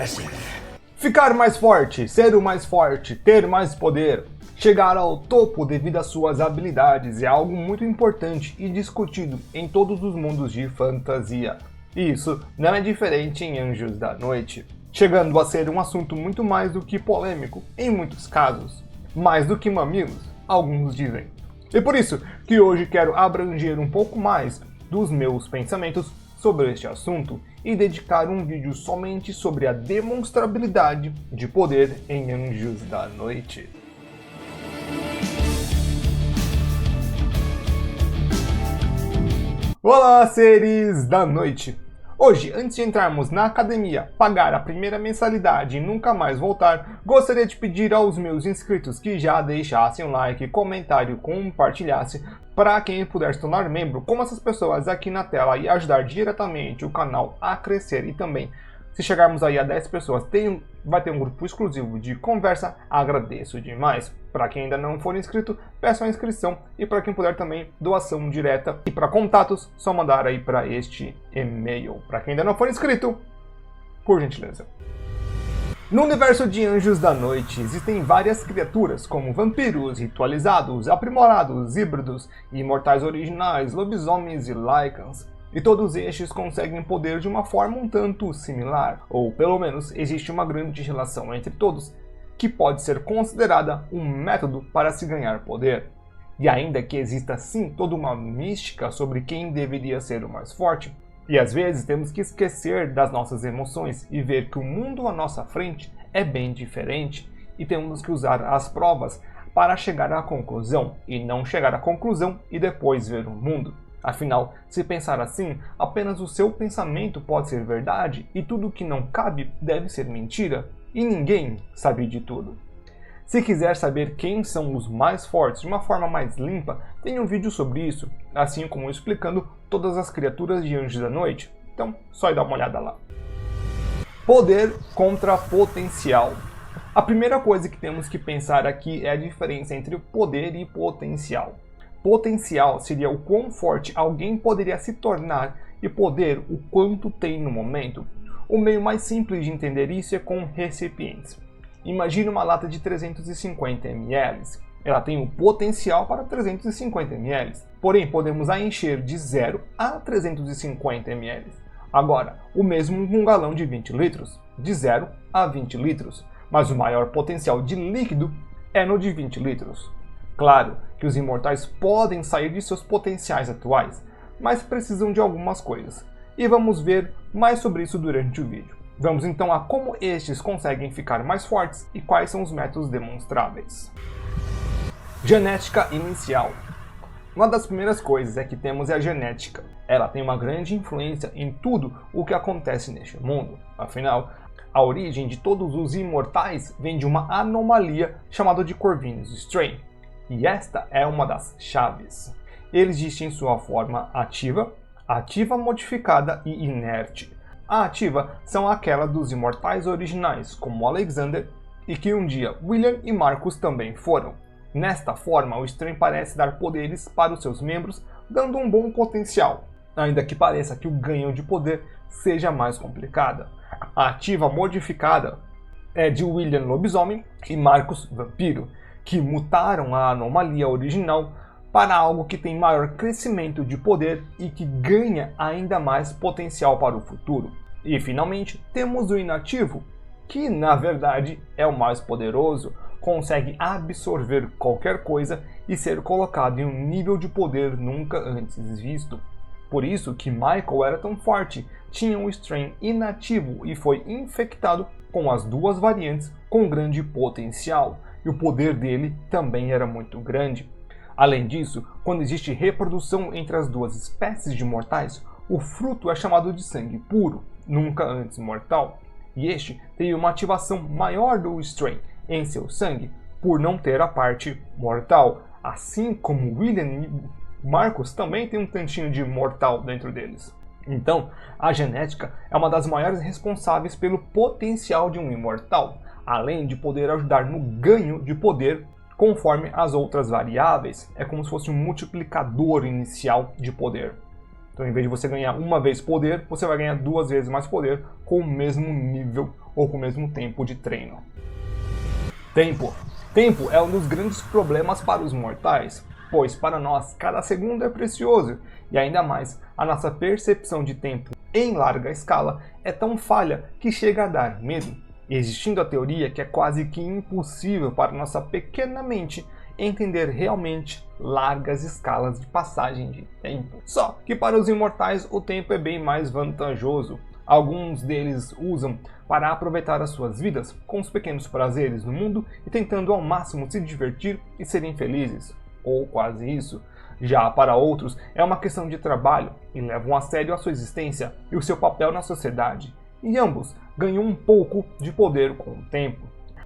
Crescent. Ficar mais forte, ser o mais forte, ter mais poder. Chegar ao topo devido às suas habilidades é algo muito importante e discutido em todos os mundos de fantasia. E isso não é diferente em Anjos da Noite, chegando a ser um assunto muito mais do que polêmico em muitos casos, mais do que mamilos, alguns dizem. E por isso que hoje quero abranger um pouco mais dos meus pensamentos sobre este assunto e dedicar um vídeo somente sobre a demonstrabilidade de poder em Anjos da Noite. Olá, seres da noite! Hoje, antes de entrarmos na academia, pagar a primeira mensalidade e nunca mais voltar, gostaria de pedir aos meus inscritos que já deixassem um like, comentário, compartilhassem para quem puder se tornar membro, como essas pessoas aqui na tela, e ajudar diretamente o canal a crescer. E também, se chegarmos aí a 10 pessoas, vai ter um grupo exclusivo de conversa, agradeço demais. Para quem ainda não for inscrito, peço a inscrição, e para quem puder também, doação direta. E para contatos, só mandar aí para este e-mail. Para quem ainda não for inscrito, por gentileza. No universo de Anjos da Noite, existem várias criaturas, como vampiros, ritualizados, aprimorados, híbridos, imortais originais, lobisomens e lycans. E todos estes conseguem poder de uma forma um tanto similar, ou pelo menos existe uma grande relação entre todos, que pode ser considerada um método para se ganhar poder. E ainda que exista sim toda uma mística sobre quem deveria ser o mais forte, e às vezes temos que esquecer das nossas emoções e ver que o mundo à nossa frente é bem diferente, e temos que usar as provas para chegar à conclusão, e não chegar à conclusão e depois ver o mundo. Afinal, se pensar assim, apenas o seu pensamento pode ser verdade e tudo que não cabe deve ser mentira, e ninguém sabe de tudo. Se quiser saber quem são os mais fortes de uma forma mais limpa, tem um vídeo sobre isso, assim como explicando todas as criaturas de Anjos da Noite, então só ir dar uma olhada lá. Poder contra potencial. A primeira coisa que temos que pensar aqui é a diferença entre poder e potencial. Potencial seria o quão forte alguém poderia se tornar e poder o quanto tem no momento. O meio mais simples de entender isso é com recipientes. Imagine uma lata de 350 ml. Ela tem o potencial para 350 ml, porém podemos a encher de 0 a 350 ml. Agora, o mesmo com um galão de 20 litros, de 0 a 20 litros, mas o maior potencial de líquido é no de 20 litros. Claro que os imortais podem sair de seus potenciais atuais, mas precisam de algumas coisas, e vamos ver mais sobre isso durante o vídeo. Vamos então a como estes conseguem ficar mais fortes e quais são os métodos demonstráveis. Genética inicial. Uma das primeiras coisas que temos é a genética. Ela tem uma grande influência em tudo o que acontece neste mundo. Afinal, a origem de todos os imortais vem de uma anomalia chamada de Corvinus Strain. E esta é uma das chaves. Eles distinguem sua forma ativa, ativa modificada e inerte. A ativa são aquelas dos imortais originais, como Alexander, e que um dia William e Marcus também foram. Nesta forma, o Strain parece dar poderes para os seus membros, dando um bom potencial, ainda que pareça que o ganho de poder seja mais complicada. A ativa modificada é de William Lobisomem e Marcus Vampiro, que mutaram a anomalia original para algo que tem maior crescimento de poder e que ganha ainda mais potencial para o futuro. E finalmente temos o inativo, que na verdade é o mais poderoso, consegue absorver qualquer coisa e ser colocado em um nível de poder nunca antes visto. Por isso que Michael era tão forte, tinha um Strain inativo e foi infectado com as duas variantes com grande potencial, e o poder dele também era muito grande. Além disso, quando existe reprodução entre as duas espécies de mortais, o fruto é chamado de sangue puro, nunca antes mortal, e este tem uma ativação maior do Strain em seu sangue, por não ter a parte mortal, assim como William e Marcus também tem um tantinho de mortal dentro deles. Então, a genética é uma das maiores responsáveis pelo potencial de um imortal, além de poder ajudar no ganho de poder conforme as outras variáveis. É como se fosse um multiplicador inicial de poder. Então, em vez de você ganhar uma vez poder, você vai ganhar 2 vezes mais poder com o mesmo nível ou com o mesmo tempo de treino. Tempo. Tempo é um dos grandes problemas para os mortais, pois para nós cada segundo é precioso, e ainda mais a nossa percepção de tempo em larga escala é tão falha que chega a dar medo, existindo a teoria que é quase que impossível para nossa pequena mente entender realmente largas escalas de passagem de tempo. Só que para os imortais o tempo é bem mais vantajoso. Alguns deles usam para aproveitar as suas vidas com os pequenos prazeres no mundo e tentando ao máximo se divertir e serem felizes, ou quase isso. Já para outros é uma questão de trabalho e levam a sério a sua existência e o seu papel na sociedade, e ambos ganham um pouco de poder com o tempo.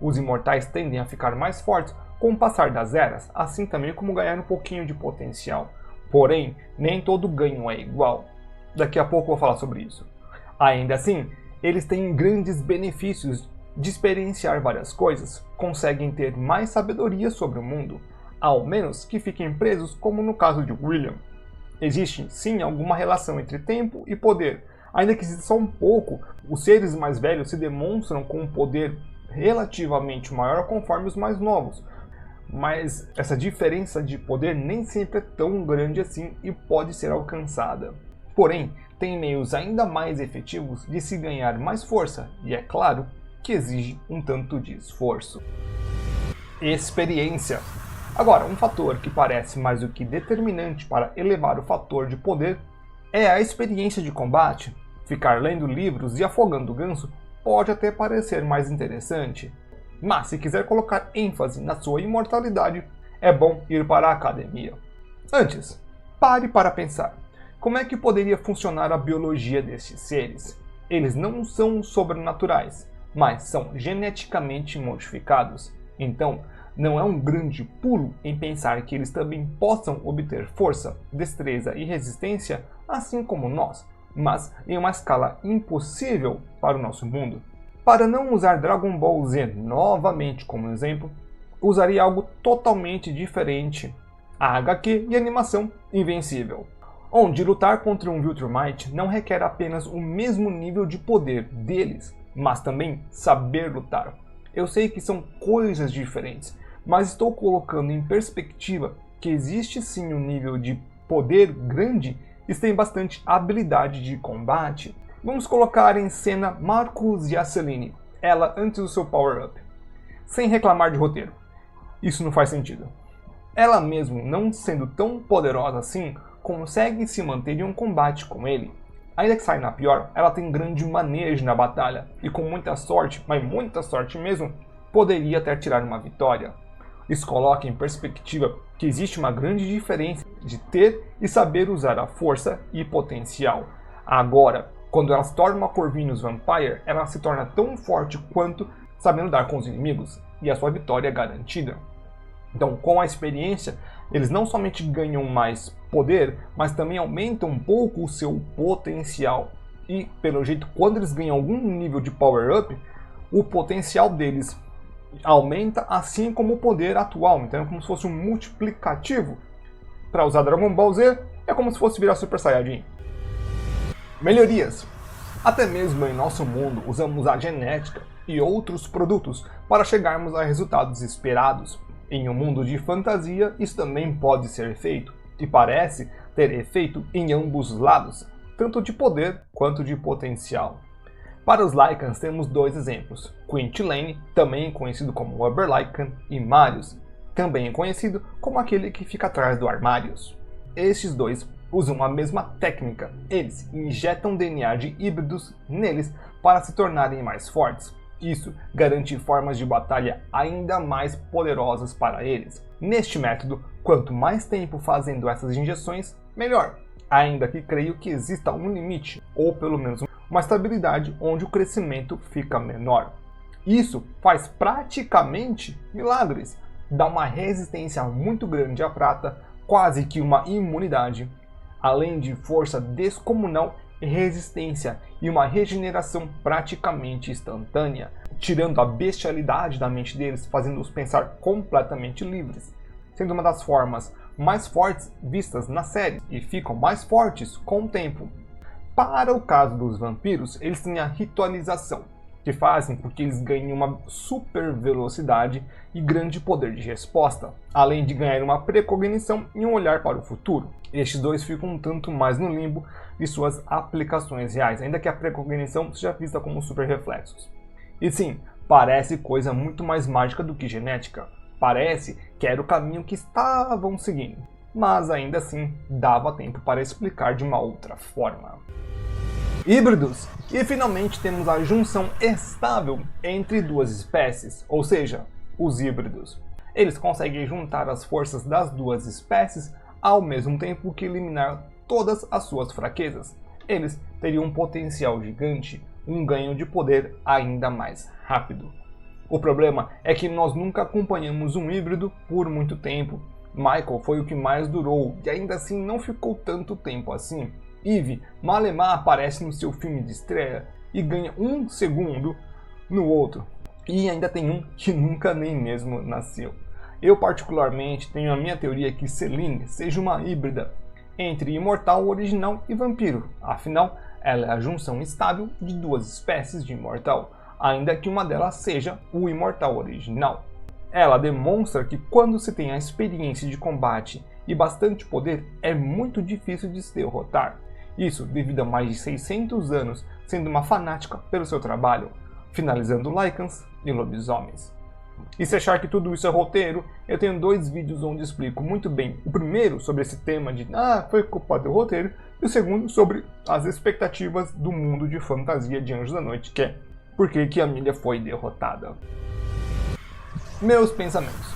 Os imortais tendem a ficar mais fortes com o passar das eras, assim também como ganhar um pouquinho de potencial. Porém, nem todo ganho é igual. Daqui a pouco eu vou falar sobre isso. Ainda assim, eles têm grandes benefícios de experienciar várias coisas, conseguem ter mais sabedoria sobre o mundo, ao menos que fiquem presos como no caso de William. Existe sim alguma relação entre tempo e poder, ainda que exista só um pouco. Os seres mais velhos se demonstram com um poder relativamente maior conforme os mais novos, mas essa diferença de poder nem sempre é tão grande assim e pode ser alcançada. Porém, tem meios ainda mais efetivos de se ganhar mais força, e é claro que exige um tanto de esforço. Experiência. Agora, um fator que parece mais do que determinante para elevar o fator de poder é a experiência de combate. Ficar lendo livros e afogando o ganso pode até parecer mais interessante, mas se quiser colocar ênfase na sua imortalidade, é bom ir para a academia. Antes, pare para pensar. Como é que poderia funcionar a biologia destes seres? Eles não são sobrenaturais, mas são geneticamente modificados. Então, não é um grande pulo em pensar que eles também possam obter força, destreza e resistência, assim como nós, mas em uma escala impossível para o nosso mundo. Para não usar Dragon Ball Z novamente como exemplo, usaria algo totalmente diferente: a HQ e animação Invencível, onde lutar contra um Viltrumite não requer apenas o mesmo nível de poder deles, mas também saber lutar. Eu sei que são coisas diferentes, mas estou colocando em perspectiva que existe sim um nível de poder grande e tem bastante habilidade de combate. Vamos colocar em cena Marcus e a Selene, ela antes do seu power-up, sem reclamar de roteiro. Isso não faz sentido. Ela mesmo, não sendo tão poderosa assim, consegue se manter em um combate com ele. Ainda que saia na pior, ela tem grande manejo na batalha, e com muita sorte, mas muita sorte mesmo, poderia até tirar uma vitória. Isso coloca em perspectiva que existe uma grande diferença de ter e saber usar a força e potencial. Agora, quando ela se torna uma Corvinus Vampire, ela se torna tão forte quanto sabendo dar com os inimigos, e a sua vitória é garantida. Então, com a experiência, eles não somente ganham mais poder, mas também aumentam um pouco o seu potencial. E, pelo jeito, quando eles ganham algum nível de power-up, o potencial deles aumenta, assim como o poder atual. Então é como se fosse um multiplicativo. Para usar Dragon Ball Z, é como se fosse virar Super Saiyajin. Melhorias. Até mesmo em nosso mundo, usamos a genética e outros produtos para chegarmos a resultados esperados. Em um mundo de fantasia, isso também pode ser feito, e parece ter efeito em ambos lados, tanto de poder quanto de potencial. Para os Lycans temos 2 exemplos: Quintilane, também conhecido como Uber Lycan, e Marius, também conhecido como aquele que fica atrás do Armarius. Estes dois usam a mesma técnica, eles injetam DNA de híbridos neles para se tornarem mais fortes. Isso garante formas de batalha ainda mais poderosas para eles. Neste método, quanto mais tempo fazendo essas injeções, melhor. Ainda que creio que exista um limite, ou pelo menos uma estabilidade onde o crescimento fica menor. Isso faz praticamente milagres. Dá uma resistência muito grande à prata, quase que uma imunidade, além de força descomunal, resistência e uma regeneração praticamente instantânea, tirando a bestialidade da mente deles, fazendo-os pensar completamente livres, sendo uma das formas mais fortes vistas na série e ficam mais fortes com o tempo. Para o caso dos vampiros, eles têm a ritualização, que fazem com que eles ganhem uma super velocidade e grande poder de resposta, além de ganhar uma precognição e um olhar para o futuro. Estes dois ficam um tanto mais no limbo de suas aplicações reais, ainda que a precognição seja vista como super reflexos. E sim, parece coisa muito mais mágica do que genética. Parece que era o caminho que estavam seguindo, mas ainda assim dava tempo para explicar de uma outra forma. Híbridos. E finalmente temos a junção estável entre duas espécies, ou seja, os híbridos. Eles conseguem juntar as forças das duas espécies ao mesmo tempo que eliminar todas as suas fraquezas. Eles teriam um potencial gigante, um ganho de poder ainda mais rápido. O problema é que nós nunca acompanhamos um híbrido por muito tempo. Michael foi o que mais durou e ainda assim não ficou tanto tempo assim. Eve malemar aparece no seu filme de estreia e ganha 1 segundo no outro. E ainda tem um que nunca nem mesmo nasceu. Eu particularmente tenho a minha teoria que Selene seja uma híbrida entre imortal original e vampiro. Afinal, ela é a junção estável de duas espécies de imortal, ainda que uma delas seja o imortal original. Ela demonstra que quando se tem a experiência de combate e bastante poder, é muito difícil de se derrotar. Isso devido a mais de 600 anos sendo uma fanática pelo seu trabalho, finalizando Lycans e lobisomens. E se achar que tudo isso é roteiro, eu tenho 2 vídeos onde explico muito bem. O primeiro sobre esse tema de foi culpa do roteiro, e o segundo sobre as expectativas do mundo de fantasia de Anjos da Noite, que é por que a Amelia foi derrotada. Meus pensamentos.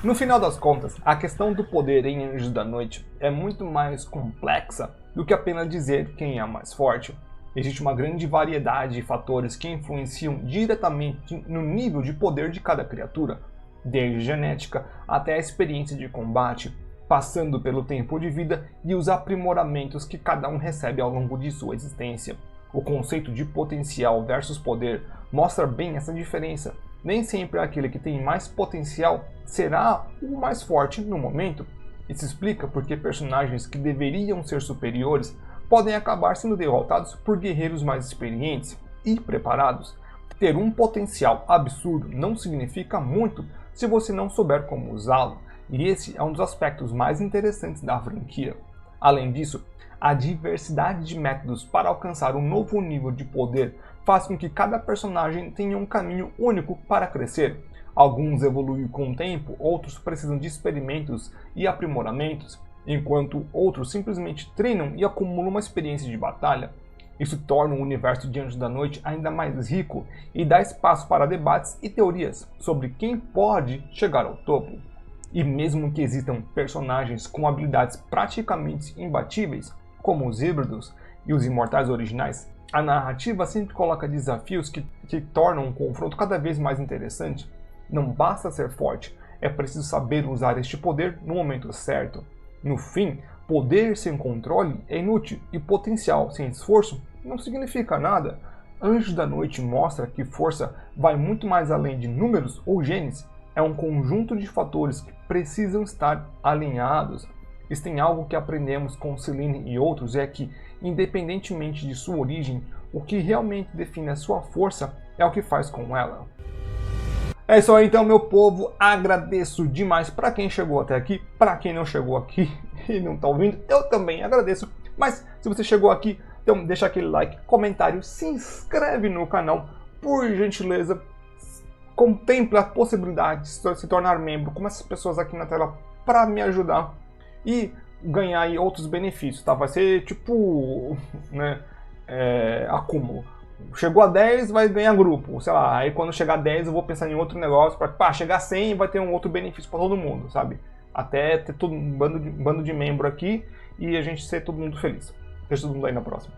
No final das contas, a questão do poder em Anjos da Noite é muito mais complexa do que apenas dizer quem é mais forte. Existe uma grande variedade de fatores que influenciam diretamente no nível de poder de cada criatura, desde genética até a experiência de combate, passando pelo tempo de vida e os aprimoramentos que cada um recebe ao longo de sua existência. O conceito de potencial versus poder mostra bem essa diferença. Nem sempre aquele que tem mais potencial será o mais forte no momento. Isso explica porque personagens que deveriam ser superiores podem acabar sendo derrotados por guerreiros mais experientes e preparados. Ter um potencial absurdo não significa muito se você não souber como usá-lo, e esse é um dos aspectos mais interessantes da franquia. Além disso, a diversidade de métodos para alcançar um novo nível de poder faz com que cada personagem tenha um caminho único para crescer. Alguns evoluem com o tempo, outros precisam de experimentos e aprimoramentos, enquanto outros simplesmente treinam e acumulam uma experiência de batalha. Isso torna o universo de Anjos da Noite ainda mais rico e dá espaço para debates e teorias sobre quem pode chegar ao topo. E mesmo que existam personagens com habilidades praticamente imbatíveis, como os híbridos e os imortais originais, a narrativa sempre coloca desafios que tornam um confronto cada vez mais interessante. Não basta ser forte, é preciso saber usar este poder no momento certo. No fim, poder sem controle é inútil e potencial sem esforço não significa nada. Anjos da Noite mostra que força vai muito mais além de números ou genes, é um conjunto de fatores que precisam estar alinhados. Se tem algo que aprendemos com Selene e outros é que, independentemente de sua origem, o que realmente define a sua força é o que faz com ela. É isso aí então, meu povo, agradeço demais para quem chegou até aqui, para quem não chegou aqui e não está ouvindo, eu também agradeço, mas se você chegou aqui, então deixa aquele like, comentário, se inscreve no canal, por gentileza, contemple a possibilidade de se tornar membro, como essas pessoas aqui na tela, para me ajudar e ganhar aí outros benefícios, tá? Vai ser tipo, né, acúmulo. Chegou a 10, vai ganhar grupo, sei lá, aí quando chegar a 10 eu vou pensar em outro negócio, para chegar a 100 vai ter um outro benefício para todo mundo, sabe? Até ter todo um bando de membro aqui e a gente ser todo mundo feliz. Vejo todo mundo aí na próxima.